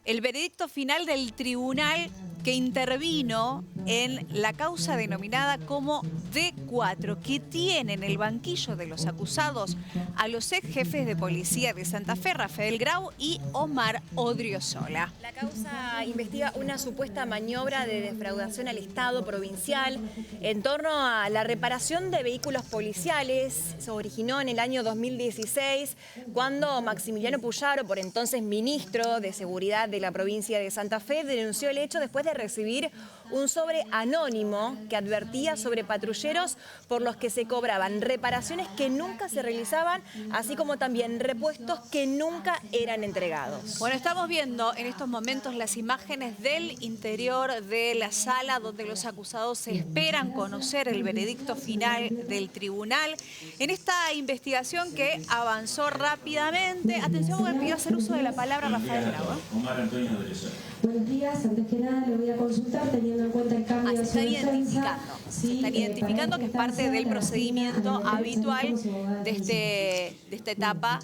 El veredicto final del tribunal que intervino en la causa denominada como D4, que tiene en el banquillo de los acusados a los ex jefes de policía de Santa Fe, Rafael Grau y Omar Odriozola. La causa investiga una supuesta maniobra de defraudación al Estado provincial en torno a la reparación de vehículos policiales. Se originó en el año 2016, cuando Maximiliano Puyaro, por entonces ministro de Seguridad de la provincia de Santa Fe, denunció el hecho después de recibir un sobre anónimo que advertía sobre patrulleros por los que se cobraban reparaciones que nunca se realizaban, así como también repuestos que nunca eran entregados. Bueno, estamos viendo en estos momentos las imágenes del interior de la sala donde los acusados esperan conocer el veredicto final del tribunal en esta investigación que avanzó rápidamente. Atención, porque pido hacer uso de la palabra Rafael Grau. Omar Antonio Odriozola. Buenos días, antes que nada le voy a consultar teniendo en cuenta el cambio de su defensa. Se están identificando que es parte del procedimiento habitual de esta etapa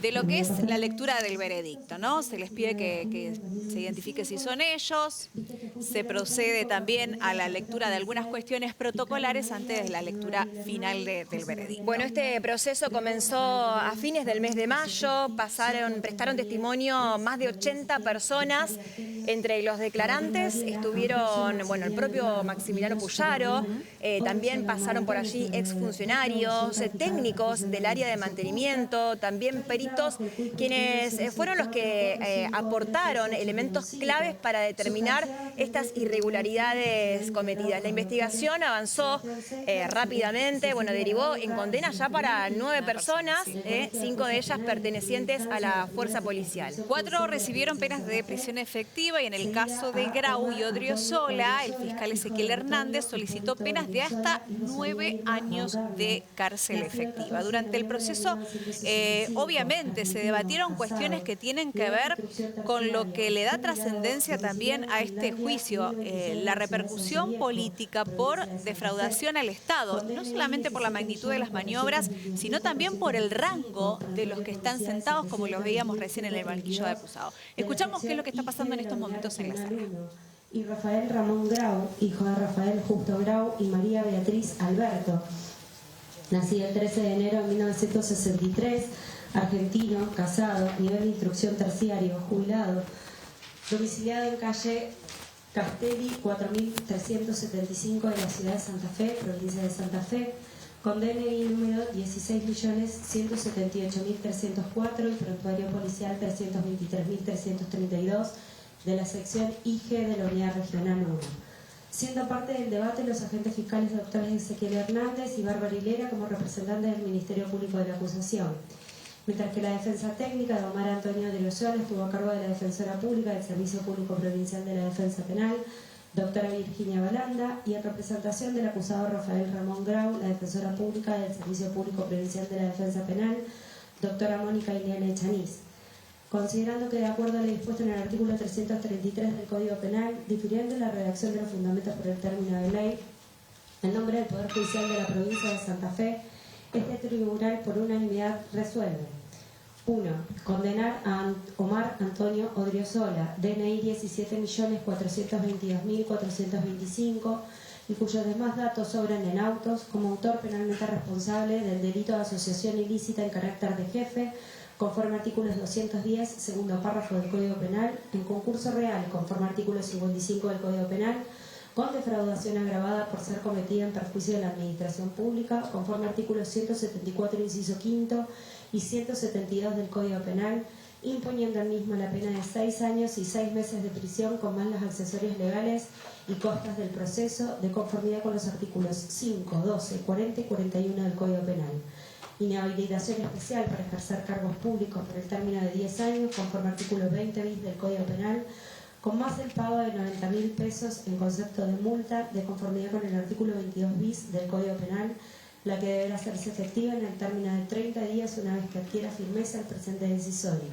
de lo que es la lectura del veredicto, ¿no? Se les pide que se identifique si son ellos, se procede también a la lectura de algunas cuestiones protocolares antes de la lectura final del veredicto. Bueno, este proceso comenzó a fines del mes de mayo, prestaron testimonio más de 80 personas. Entre los declarantes estuvieron, bueno, el propio Maximiliano Puyaro, también pasaron por allí exfuncionarios, técnicos del área de mantenimiento, también peritos, quienes fueron los que aportaron elementos claves para determinar estas irregularidades cometidas. La investigación avanzó rápidamente, bueno, derivó en condena ya para 9 personas, 5 de ellas pertenecientes a la fuerza policial. 4 recibieron penas de prisión efectiva y en el caso de Grau y Odriozola, el fiscal Ezequiel Hernández solicitó penas de hasta 9 años de cárcel efectiva. Durante el proceso, obviamente, se debatieron cuestiones que tienen que ver con lo que le da trascendencia también a este juicio, la repercusión política por defraudación al Estado, no solamente por la magnitud de las maniobras, sino también por el rango de los que están sentados, como lo veíamos recién en el banquillo de acusados. Escuchamos qué es lo que está pasando en estos momentos en la sala. Y Rafael Ramón Grau, hijo de Rafael Justo Grau y María Beatriz Alberto, nacido el 13 de enero de 1963, argentino, casado, nivel de instrucción terciario, jubilado, domiciliado en calle Castelli 4375 de la ciudad de Santa Fe, provincia de Santa Fe, con DNI número 16.178.304 y prontuario policial 323.332 de la sección IG de la Unidad Regional 1. Siendo parte del debate, los agentes fiscales doctores Ezequiel Hernández y Bárbara Hilera como representantes del Ministerio Público de la Acusación, mientras que la defensa técnica de Omar Antonio Odriozola estuvo a cargo de la defensora pública del Servicio Público Provincial de la Defensa Penal, doctora Virginia Balanda, y en representación del acusado Rafael Ramón Grau, la defensora pública del Servicio Público Provincial de la Defensa Penal, doctora Mónica Ileana Echaniz. Considerando que de acuerdo a lo dispuesto en el artículo 333 del Código Penal, difiriendo la redacción de los fundamentos por el término de ley, en nombre del Poder Judicial de la provincia de Santa Fe, este tribunal por unanimidad resuelve: 1. Condenar a Omar Antonio Odriozola, DNI 17.422.425, y cuyos demás datos sobran en autos, como autor penalmente responsable del delito de asociación ilícita en carácter de jefe, conforme a artículos 210, segundo párrafo del Código Penal, en concurso real, conforme a artículo 55 del Código Penal, con defraudación agravada por ser cometida en perjuicio de la administración pública, conforme a artículos 174, inciso quinto, y 172 del Código Penal, imponiendo al mismo la pena de 6 años y 6 meses de prisión con más los accesorios legales y costas del proceso, de conformidad con los artículos 5, 12, 40 y 41 del Código Penal. Inhabilitación especial para ejercer cargos públicos por el término de 10 años, conforme al artículo 20 bis del Código Penal, con más el pago de 90.000 pesos en concepto de multa, de conformidad con el artículo 22 bis del Código Penal, la que deberá hacerse efectiva en el término de 30 días una vez que adquiera firmeza el presente decisorio.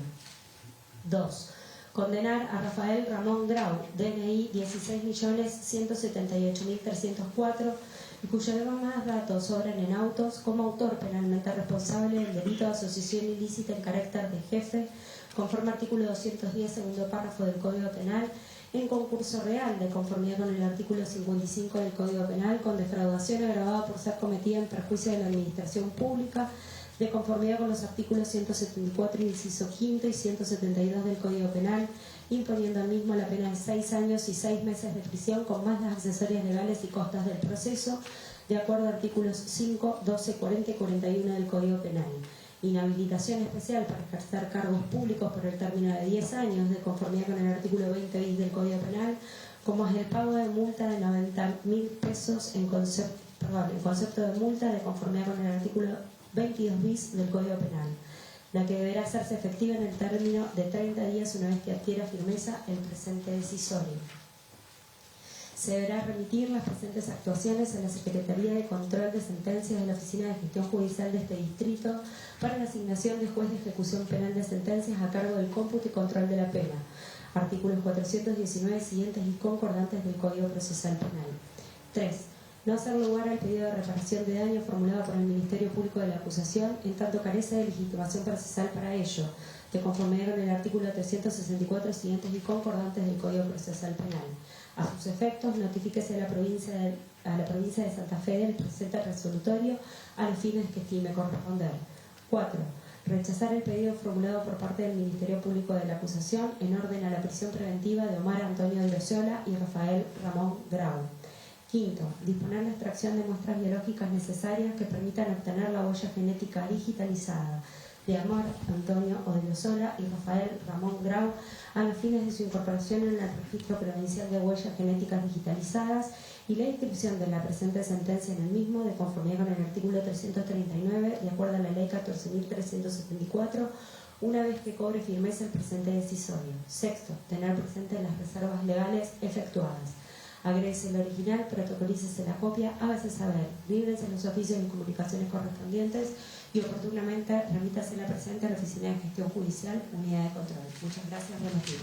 2. Condenar a Rafael Ramón Grau, DNI 16.178.304, y cuyos demás datos sobren en autos, como autor penalmente responsable del delito de asociación ilícita en carácter de jefe, conforme artículo 210, segundo párrafo del Código Penal, en concurso real, de conformidad con el artículo 55 del Código Penal, con defraudación agravada por ser cometida en perjuicio de la administración pública, de conformidad con los artículos 174, inciso quinto y 172 del Código Penal, imponiendo al mismo la pena de 6 años y 6 meses de prisión con más las accesorias legales y costas del proceso, de acuerdo a artículos 5, 12, 40 y 41 del Código Penal. Inhabilitación especial para ejercer cargos públicos por el término de 10 años, de conformidad con el artículo 20 bis del Código Penal, como es el pago de multa de 90.000 pesos en concepto de multa, de conformidad con el artículo 22 bis del Código Penal, la que deberá hacerse efectiva en el término de 30 días una vez que adquiera firmeza el presente decisorio. Se deberá remitir las presentes actuaciones a la Secretaría de Control de Sentencias de la Oficina de Gestión Judicial de este distrito para la asignación de juez de ejecución penal de sentencias a cargo del cómputo y control de la pena. Artículos 419 siguientes y concordantes del Código Procesal Penal. 3. No hacer lugar al pedido de reparación de daño formulado por el Ministerio Público de la acusación, en tanto carece de legitimación procesal para ello, de conformidad con el artículo 364 siguientes y concordantes del Código Procesal Penal. A sus efectos, notifíquese a la provincia de Santa Fe del presente resolutorio a los fines que estime corresponder. 4. Rechazar el pedido formulado por parte del Ministerio Público de la acusación en orden a la prisión preventiva de Omar Antonio Odriozola y Rafael Ramón Grau. 5. Disponer la extracción de muestras biológicas necesarias que permitan obtener la huella genética digitalizada de Omar Antonio Odriozola y Rafael Ramón Grau a los fines de su incorporación en el Registro Provincial de Huellas Genéticas Digitalizadas y la inscripción de la presente sentencia en el mismo, de conformidad con el artículo 339, de acuerdo a la Ley 14.374, una vez que cobre firmeza el presente decisorio. 6. Tener presentes las reservas legales efectuadas. Agrégese el original, protocolícese la copia, hágase saber, bríndese los oficios y comunicaciones correspondientes y oportunamente remítase la presente a la Oficina de Gestión Judicial, Unidad de Control. Muchas gracias, buenos días.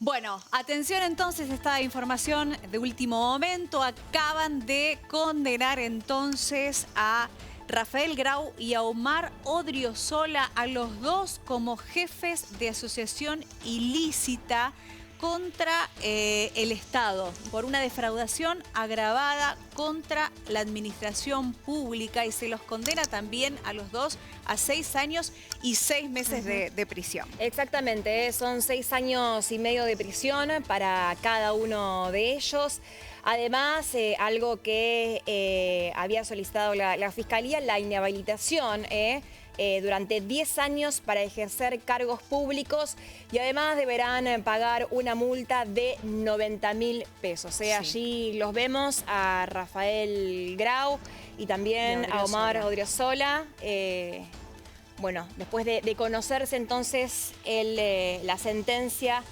Bueno, atención entonces a esta información de último momento. Acaban de condenar entonces a Rafael Grau y a Omar Odriozola, a los dos como jefes de asociación ilícita contra el Estado por una defraudación agravada contra la administración pública, y se los condena también a los dos a 6 años y 6 meses de prisión. Exactamente, son 6 años y medio de prisión para cada uno de ellos. Además, algo que había solicitado la Fiscalía, la inhabilitación durante 10 años para ejercer cargos públicos, y además deberán pagar una multa de 90.000 pesos. Sí. Allí los vemos a Rafael Grau y también a Omar Odriozola. Bueno, después de conocerse entonces la sentencia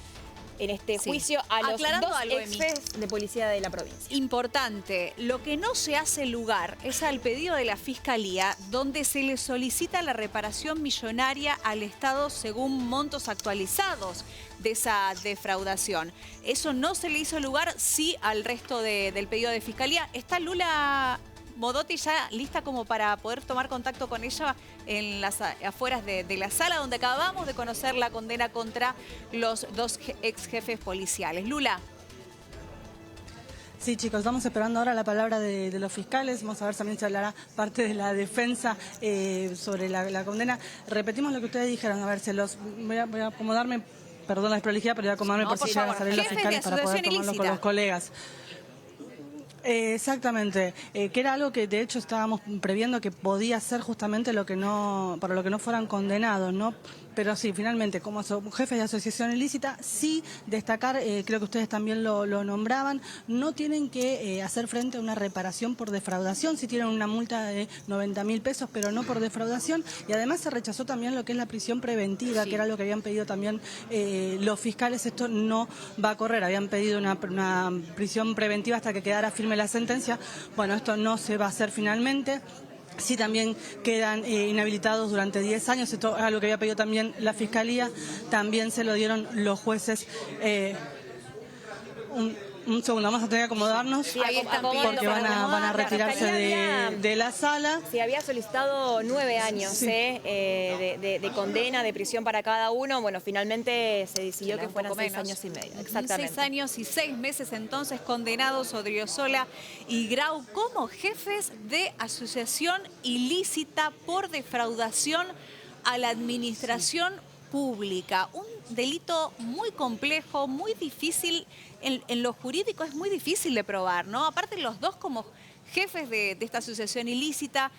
en este juicio a los Aclarando dos algo, exjefes de policía de la provincia. Importante, lo que no se hace lugar es al pedido de la Fiscalía, donde se le solicita la reparación millonaria al Estado según montos actualizados de esa defraudación. Eso no se le hizo lugar, sí, al resto del pedido de Fiscalía. ¿Está Lula Modotti ya lista como para poder tomar contacto con ella en las afueras de la sala donde acabamos de conocer la condena contra los dos ex jefes policiales? Lula. Sí, chicos, estamos esperando ahora la palabra de los fiscales. Vamos a ver también si hablará parte de la defensa sobre la condena. Repetimos lo que ustedes dijeron. A ver, voy a acomodarme, perdón la desprolijidad, pero voy a acomodarme por si llegan a salir los fiscales para poder tomarlo con los colegas. Exactamente, que era algo que de hecho estábamos previendo que podía ser justamente para lo que no fueran condenados, ¿no? Pero sí, finalmente, como son jefes de asociación ilícita, sí destacar, creo que ustedes también lo nombraban, no tienen que hacer frente a una reparación por defraudación, sí tienen una multa de 90.000 pesos, pero no por defraudación, y además se rechazó también lo que es la prisión preventiva, sí, que era lo que habían pedido también los fiscales. Esto no va a correr, habían pedido una prisión preventiva hasta que quedara firme la sentencia. Bueno, esto no se va a hacer finalmente. Sí, también quedan inhabilitados durante 10 años. Esto es algo que había pedido también la Fiscalía. También se lo dieron los jueces. Un segundo, vamos a tener que acomodarnos Sí, Ahí están acomodando, porque van a retirarse de la sala. Se había solicitado 9 años Sí. de condena, de prisión para cada uno. Bueno, finalmente se decidió que fueran 6 años y medio. Exactamente. 6 años y 6 meses entonces condenados Odriozola y Grau como jefes de asociación ilícita por defraudación a la administración pública. Un delito muy complejo, muy difícil, en lo jurídico es muy difícil de probar, ¿no? Aparte los dos como jefes de esta asociación ilícita,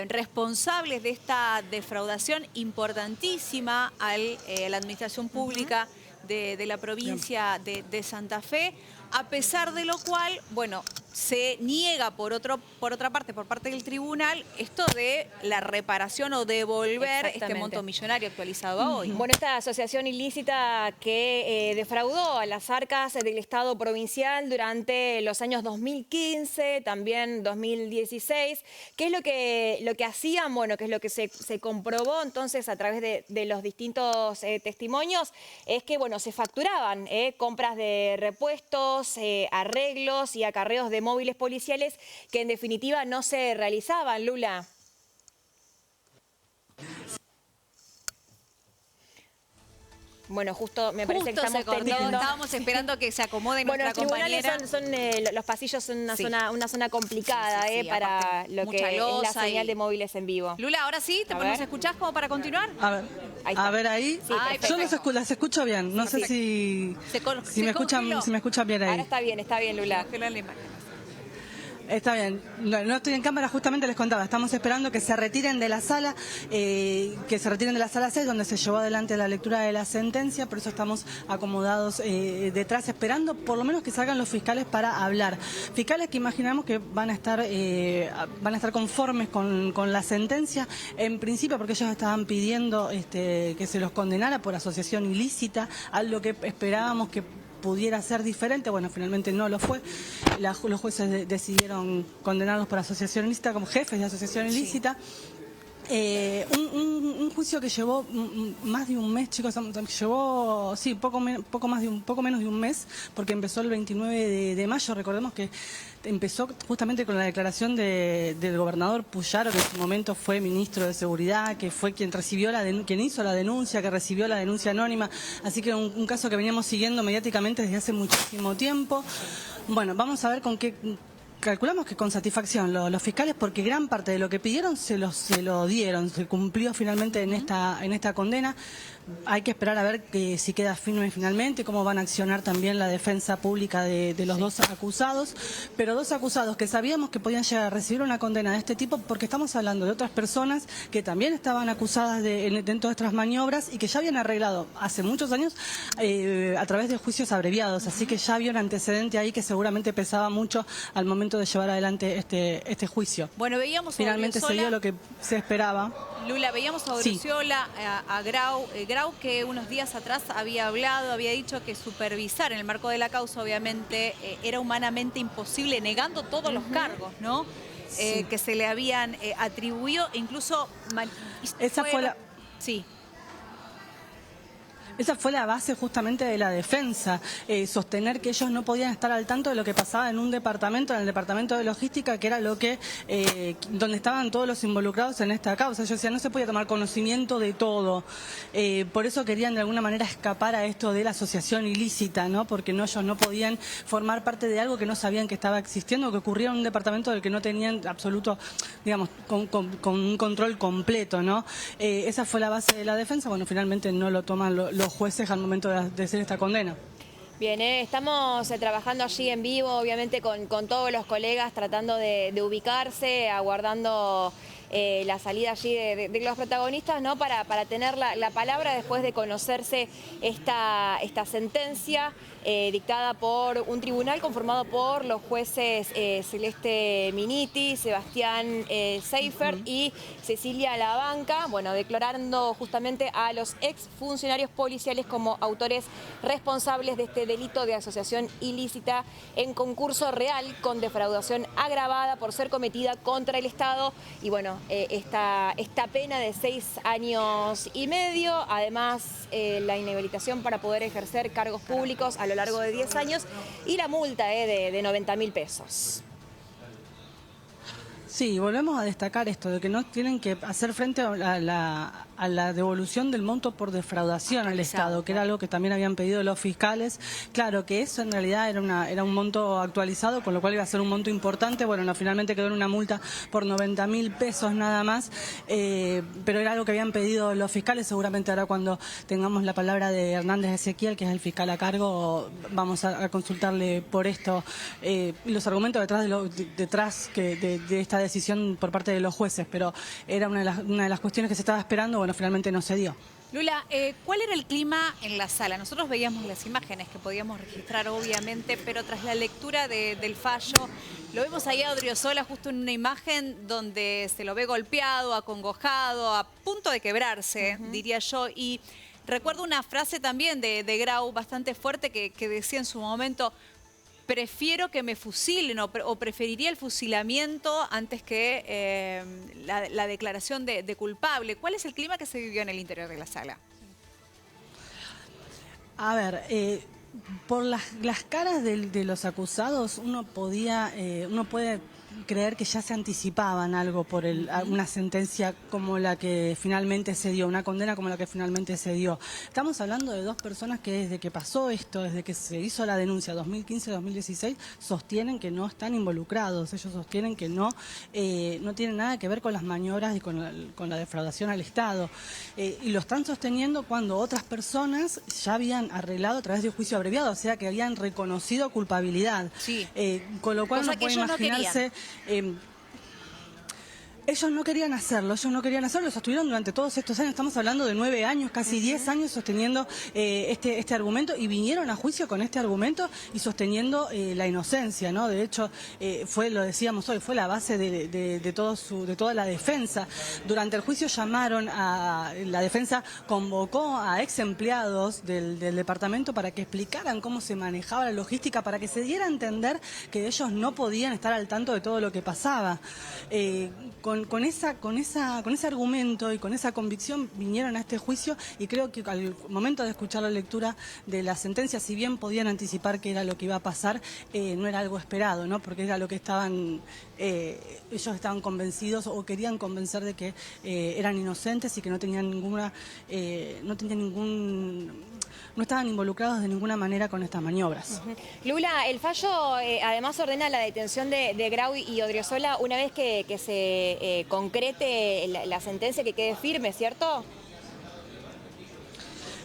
responsables de esta defraudación importantísima a la administración pública de la provincia de Santa Fe, a pesar de lo cual, bueno, se niega por otra parte, por parte del tribunal, esto de la reparación o devolver este monto millonario actualizado a hoy. Bueno, esta asociación ilícita que defraudó a las arcas del Estado provincial durante los años 2015, también 2016, ¿qué es lo que hacían? Bueno, que es lo que se comprobó entonces a través de los distintos testimonios, es que, bueno, se facturaban compras de repuestos, arreglos y acarreos de móviles policiales que en definitiva no se realizaban, Lula. Bueno, justo me parece que estamos teniendo... Estábamos esperando que se acomode nuestra Bueno, los compañera. tribunales los pasillos son una, Sí. una zona complicada Sí, para aparte, lo mucha que es la losa señal y- de móviles en vivo. Lula, ahora sí, A ¿nos ver. escuchás como para continuar? Ahí está. A ver ahí. Sí, Ay, Yo perfecto. las escucho bien. No sé si Se me escuchan bien Ahora ahí. está bien, Lula. Congeló la imagen. Está bien, no estoy en cámara, justamente les contaba, estamos esperando que se retiren de la sala, que se retiren de la sala 6, donde se llevó adelante la lectura de la sentencia, por eso estamos acomodados detrás, esperando por lo menos que salgan los fiscales para hablar. Fiscales que imaginamos que van a estar conformes con la sentencia, en principio porque ellos estaban pidiendo que se los condenara por asociación ilícita, algo que esperábamos que pudiera ser diferente. Bueno, finalmente no lo fue. Los jueces decidieron condenarlos por asociación ilícita como jefes de asociación ilícita. Un juicio que llevó más de un mes, chicos, llevó, sí, poco menos de un mes, porque empezó el 29 de mayo. Recordemos que empezó justamente con la declaración del gobernador Puyaro, que en su momento fue ministro de Seguridad, que fue quien hizo la denuncia, que recibió la denuncia anónima. Así que un caso que veníamos siguiendo mediáticamente desde hace muchísimo tiempo. Bueno, vamos a ver con qué... Calculamos que con satisfacción los fiscales, porque gran parte de lo que pidieron se lo dieron, se cumplió finalmente en esta condena. Hay que esperar a ver si queda firme finalmente, cómo van a accionar también la defensa pública de los dos acusados, pero dos acusados que sabíamos que podían llegar a recibir una condena de este tipo, porque estamos hablando de otras personas que también estaban acusadas dentro de estas maniobras y que ya habían arreglado hace muchos años a través de juicios abreviados, así que ya había un antecedente ahí que seguramente pesaba mucho al momento de llevar adelante este juicio. Bueno, veíamos Finalmente se dio lo que se esperaba. Lula, veíamos a Odriozola, a Grau, que unos días atrás había dicho que supervisar en el marco de la causa, obviamente, era humanamente imposible, negando todos los cargos, ¿no? Que se le habían atribuido, incluso... Esa fue la... Sí. Esa fue la base justamente de la defensa, sostener que ellos no podían estar al tanto de lo que pasaba en un departamento, en el departamento de logística, que era donde estaban todos los involucrados en esta causa. Ellos decían, no se podía tomar conocimiento de todo. Por eso querían de alguna manera escapar a esto de la asociación ilícita, ¿no? Porque ellos no podían formar parte de algo que no sabían que estaba existiendo, que ocurría en un departamento del que no tenían absoluto, digamos, con un control completo, ¿no? Esa fue la base de la defensa. Bueno, finalmente no lo toman los jueces al momento de hacer esta condena. Bien, estamos trabajando allí en vivo, obviamente con todos los colegas, tratando de ubicarse, aguardando la salida allí de los protagonistas, ¿no? Para tener la palabra después de conocerse esta sentencia dictada por un tribunal conformado por los jueces Celeste Miniti, Sebastián Seifert y Cecilia Labanca, bueno, declarando justamente a los exfuncionarios policiales como autores responsables de este delito de asociación ilícita en concurso real con defraudación agravada por ser cometida contra el Estado. Y bueno, esta pena de 6 años y medio, además la inhabilitación para poder ejercer cargos públicos a lo largo de 10 años y la multa de 90.000 pesos. Sí, volvemos a destacar esto, de que no tienen que hacer frente a la devolución del monto por defraudación al Estado, que era algo que también habían pedido los fiscales. Claro, que eso en realidad era un monto actualizado, con lo cual iba a ser un monto importante. Bueno, no, finalmente quedó en una multa por 90.000 pesos nada más, pero era algo que habían pedido los fiscales. Seguramente ahora cuando tengamos la palabra de Hernández Ezequiel, que es el fiscal a cargo, vamos a consultarle por esto los argumentos detrás de esta decisión por parte de los jueces, pero era una de las cuestiones que se estaba esperando. Bueno, finalmente no se dio. Lula, ¿cuál era el clima en la sala? Nosotros veíamos las imágenes que podíamos registrar, obviamente, pero tras la lectura del fallo, lo vemos ahí a Odriozola justo en una imagen donde se lo ve golpeado, acongojado, a punto de quebrarse, diría yo, y recuerdo una frase también de Grau bastante fuerte que decía en su momento: prefiero que me fusilen o preferiría el fusilamiento antes que la declaración de culpable. ¿Cuál es el clima que se vivió en el interior de la sala? A ver, por las caras de los acusados uno puede creer que ya se anticipaban algo por una sentencia como la que finalmente se dio, una condena como la que finalmente se dio. Estamos hablando de dos personas que desde que pasó esto, desde que se hizo la denuncia 2015-2016, sostienen que no están involucrados. Ellos sostienen que no tienen nada que ver con las maniobras y con la defraudación al Estado. Y lo están sosteniendo cuando otras personas ya habían arreglado a través de juicio abreviado, o sea que habían reconocido culpabilidad. Sí. Con lo cual Cosa no que puede ellos no imaginarse... ellos no querían hacerlo, lo sostuvieron durante todos estos años. Estamos hablando de 9 años, casi 10 años sosteniendo este argumento, y vinieron a juicio con este argumento y sosteniendo la inocencia, ¿no? De hecho, lo decíamos hoy, fue la base de toda la defensa. Durante el juicio la defensa convocó a ex empleados del departamento para que explicaran cómo se manejaba la logística, para que se diera a entender que ellos no podían estar al tanto de todo lo que pasaba. Con ese argumento y con esa convicción vinieron a este juicio, y creo que al momento de escuchar la lectura de la sentencia, si bien podían anticipar que era lo que iba a pasar, no era algo esperado, ¿no? Porque era lo que ellos estaban convencidos o querían convencer de que eran inocentes y que no estaban involucrados de ninguna manera con estas maniobras. Lula, el fallo además ordena la detención de Grau y Odriozola una vez que se concrete la sentencia, que quede firme, ¿cierto?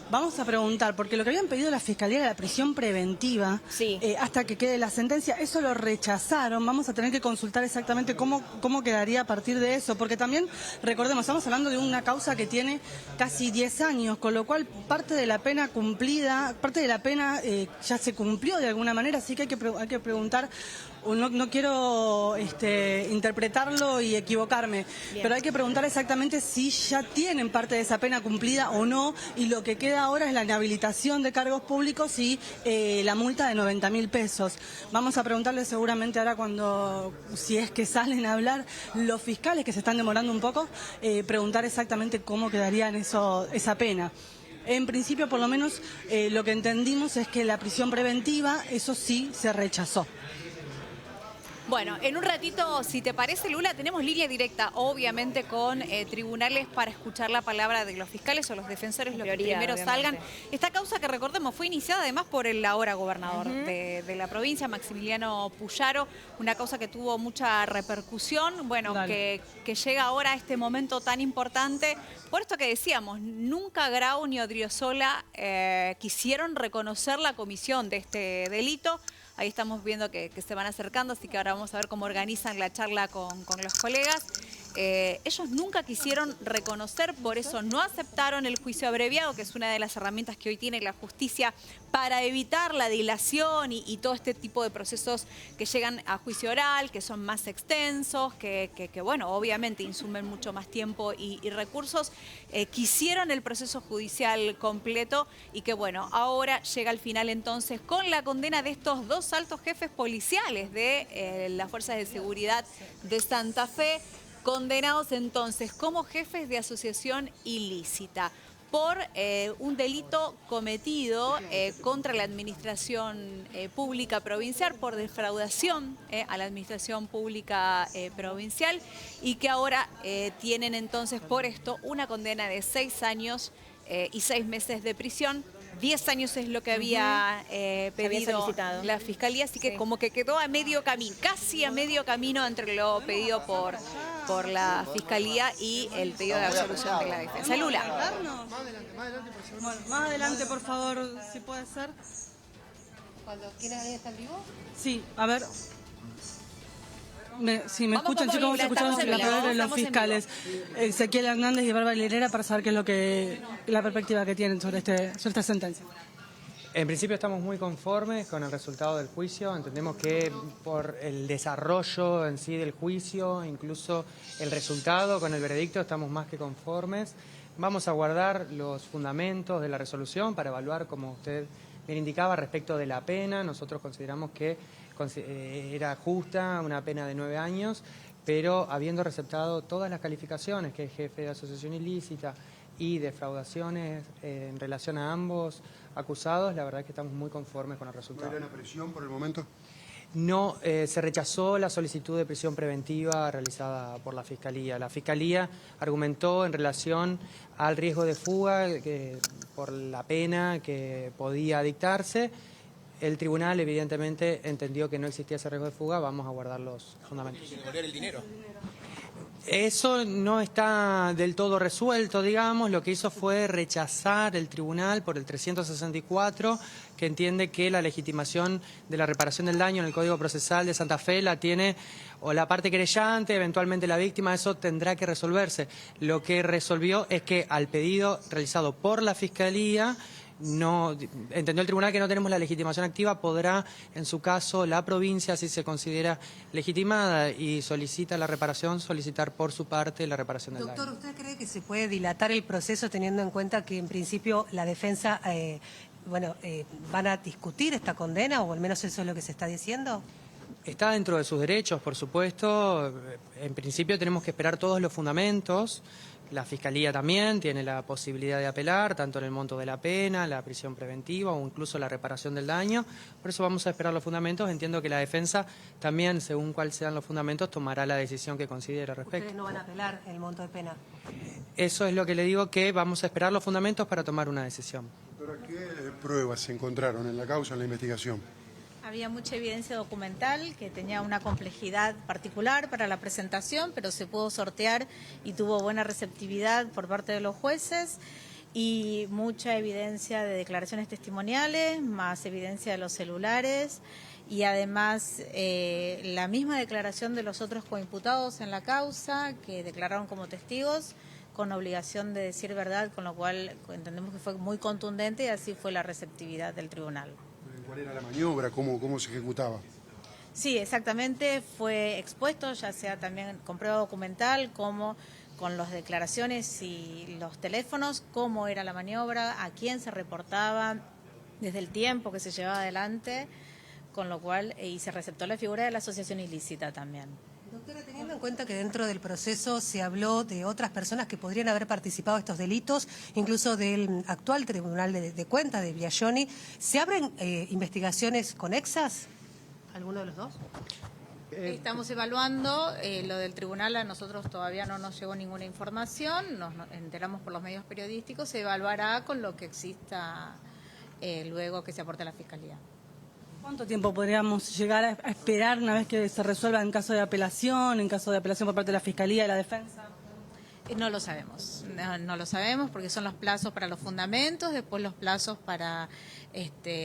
Vamos a preguntar, porque lo que habían pedido la Fiscalía era la prisión preventiva, sí, hasta que quede la sentencia. Eso lo rechazaron. Vamos a tener que consultar exactamente cómo quedaría a partir de eso, porque también, recordemos, estamos hablando de una causa que tiene casi 10 años, con lo cual parte de la pena cumplida, ya se cumplió de alguna manera, así que hay que preguntar. No quiero interpretarlo y equivocarme, pero hay que preguntar exactamente si ya tienen parte de esa pena cumplida o no, y lo que queda ahora es la inhabilitación de cargos públicos y la multa de 90.000 pesos. Vamos a preguntarle seguramente ahora si es que salen a hablar los fiscales, que se están demorando un poco, preguntar exactamente cómo quedaría en esa pena. En principio, por lo menos, lo que entendimos es que la prisión preventiva, eso sí, se rechazó. Bueno, en un ratito, si te parece, Lula, tenemos línea directa, obviamente, con tribunales para escuchar la palabra de los fiscales o los defensores, los que primero salgan. Esta causa, que recordemos, fue iniciada además por el ahora gobernador de la provincia, Maximiliano Puyaro, una causa que tuvo mucha repercusión, bueno, que llega ahora a este momento tan importante. Por esto que decíamos, nunca Grau ni Odriozola quisieron reconocer la comisión de este delito. Ahí estamos viendo que se van acercando, así que ahora vamos a ver cómo organizan la charla con los colegas. Ellos nunca quisieron reconocer, por eso no aceptaron el juicio abreviado, que es una de las herramientas que hoy tiene la justicia para evitar la dilación y todo este tipo de procesos que llegan a juicio oral, que son más extensos, que bueno, obviamente insumen mucho más tiempo y recursos. Quisieron el proceso judicial completo y que bueno, ahora llega al final entonces con la condena de estos dos altos jefes policiales de las Fuerzas de Seguridad de Santa Fe, condenados entonces como jefes de asociación ilícita por un delito cometido contra la administración pública provincial, por defraudación a la administración pública provincial, y que ahora tienen entonces por esto una condena de 6 años y 6 meses de prisión. 10 años es lo que había pedido solicitado la Fiscalía, así que como que quedó a medio camino, casi a medio camino entre lo pedido por la Fiscalía y el pedido de absolución de la defensa. Lula. Bueno, más adelante, por favor, si puede ser. Cuando quieras estar vivo. Sí, a ver. Si me escuchan, chicos, vamos a escuchar estamos en la vivo, palabra de los estamos en fiscales. Ezequiel Hernández y Bárbara Lirera, para saber qué es lo que la perspectiva que tienen sobre esta sentencia. En principio estamos muy conformes con el resultado del juicio. Entendemos que por el desarrollo en sí del juicio, incluso el resultado con el veredicto, estamos más que conformes. Vamos a guardar los fundamentos de la resolución para evaluar, como usted bien indicaba, respecto de la pena. Nosotros consideramos que era justa una pena de 9 años, pero habiendo receptado todas las calificaciones, que es jefe de asociación ilícita y defraudaciones en relación a ambos acusados, la verdad es que estamos muy conformes con el resultado. ¿No hay una prisión por el momento? No, se rechazó la solicitud de prisión preventiva realizada por la Fiscalía. La Fiscalía argumentó en relación al riesgo de fuga por la pena que podía dictarse. El tribunal evidentemente entendió que no existía ese riesgo de fuga. Vamos a guardar los fundamentos. ¿Tiene que devolver el dinero? Eso no está del todo resuelto, digamos. Lo que hizo fue rechazar el tribunal por el 364, que entiende que la legitimación de la reparación del daño en el Código Procesal de Santa Fe la tiene o la parte querellante, eventualmente la víctima. Eso tendrá que resolverse. Lo que resolvió es que al pedido realizado por la Fiscalía, no entendió el tribunal que no tenemos la legitimación activa, podrá en su caso la provincia, si se considera legitimada y solicita la reparación, solicitar por su parte la reparación del daño. Doctor, ¿usted cree que se puede dilatar el proceso teniendo en cuenta que en principio la defensa, van a discutir esta condena, o al menos eso es lo que se está diciendo? Está dentro de sus derechos, por supuesto. En principio tenemos que esperar todos los fundamentos. La Fiscalía también tiene la posibilidad de apelar, tanto en el monto de la pena, la prisión preventiva o incluso la reparación del daño. Por eso vamos a esperar los fundamentos. Entiendo que la defensa también, según cuáles sean los fundamentos, tomará la decisión que considere al respecto. ¿Ustedes no van a apelar el monto de pena? Eso es lo que le digo, que vamos a esperar los fundamentos para tomar una decisión. Doctora, ¿qué pruebas se encontraron en la causa, en la investigación? Había mucha evidencia documental que tenía una complejidad particular para la presentación, pero se pudo sortear y tuvo buena receptividad por parte de los jueces, y mucha evidencia de declaraciones testimoniales, más evidencia de los celulares, y además la misma declaración de los otros coimputados en la causa, que declararon como testigos con obligación de decir verdad, con lo cual entendemos que fue muy contundente, y así fue la receptividad del tribunal. ¿Cuál era la maniobra? ¿Cómo se ejecutaba? Sí, exactamente, fue expuesto, ya sea también con prueba documental, como con las declaraciones y los teléfonos, cómo era la maniobra, a quién se reportaba, desde el tiempo que se llevaba adelante, con lo cual, y se receptó la figura de la asociación ilícita también. Doctora, teniendo en cuenta que dentro del proceso se habló de otras personas que podrían haber participado en estos delitos, incluso del actual Tribunal de Cuentas de Biagioni, ¿se abren investigaciones conexas? ¿Alguno de los dos? Estamos evaluando lo del tribunal. A nosotros todavía no nos llegó ninguna información, nos enteramos por los medios periodísticos, se evaluará con lo que exista luego que se aporte a la Fiscalía. ¿Cuánto tiempo podríamos llegar a esperar una vez que se resuelva en caso de apelación por parte de la Fiscalía y la defensa? No lo sabemos, no lo sabemos, porque son los plazos para los fundamentos, después los plazos para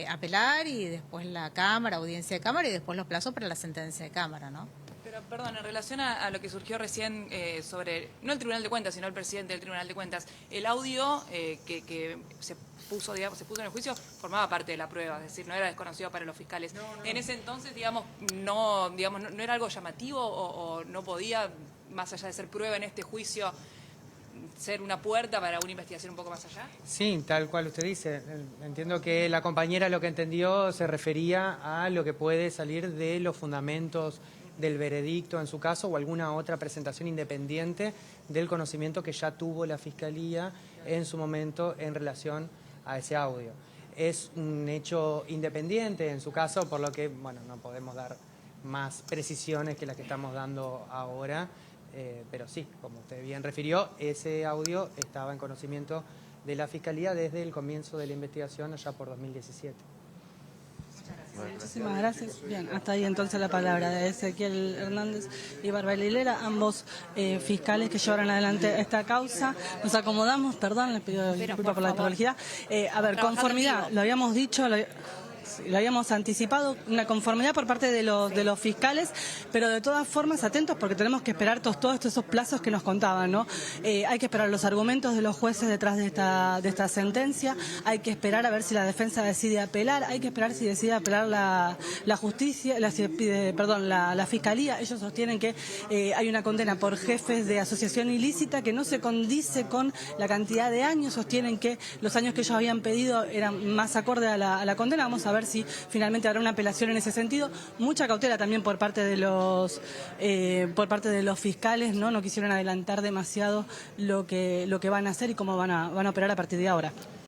apelar, y después la Cámara, audiencia de Cámara, y después los plazos para la sentencia de Cámara, ¿no? Pero, perdón, en relación a lo que surgió recién sobre, no el Tribunal de Cuentas, sino el presidente del Tribunal de Cuentas, el audio que se puso en el juicio formaba parte de la prueba, es decir, no era desconocido para los fiscales. No. En ese entonces, no era algo llamativo o no podía, más allá de ser prueba en este juicio, ser una puerta para una investigación un poco más allá. Sí, tal cual usted dice. Entiendo que la compañera lo que entendió se refería a lo que puede salir de los fundamentos del veredicto en su caso o alguna otra presentación independiente del conocimiento que ya tuvo la Fiscalía en su momento en relación a ese audio. Es un hecho independiente en su caso, por lo que, bueno, no podemos dar más precisiones que las que estamos dando ahora, pero sí, como usted bien refirió, ese audio estaba en conocimiento de la Fiscalía desde el comienzo de la investigación allá por 2017. Muchísimas gracias. Bien, hasta ahí entonces la palabra de Ezequiel Hernández y Bárbara Hilera, ambos fiscales que llevaron adelante esta causa. Nos acomodamos, perdón, les pido disculpas por la tecnología. A ver, conformidad, lo habíamos dicho, lo habíamos anticipado, una conformidad por parte de los fiscales, pero de todas formas atentos porque tenemos que esperar todos esos plazos que nos contaban, ¿no? Hay que esperar los argumentos de los jueces detrás de esta sentencia, hay que esperar a ver si la defensa decide apelar, hay que esperar si decide apelar la justicia, la fiscalía. Ellos sostienen que hay una condena por jefes de asociación ilícita que no se condice con la cantidad de años, sostienen que los años que ellos habían pedido eran más acorde a la condena. Vamos a ver si finalmente habrá una apelación en ese sentido. Mucha cautela también por parte de los fiscales, no quisieron adelantar demasiado lo que van a hacer y cómo van a operar a partir de ahora.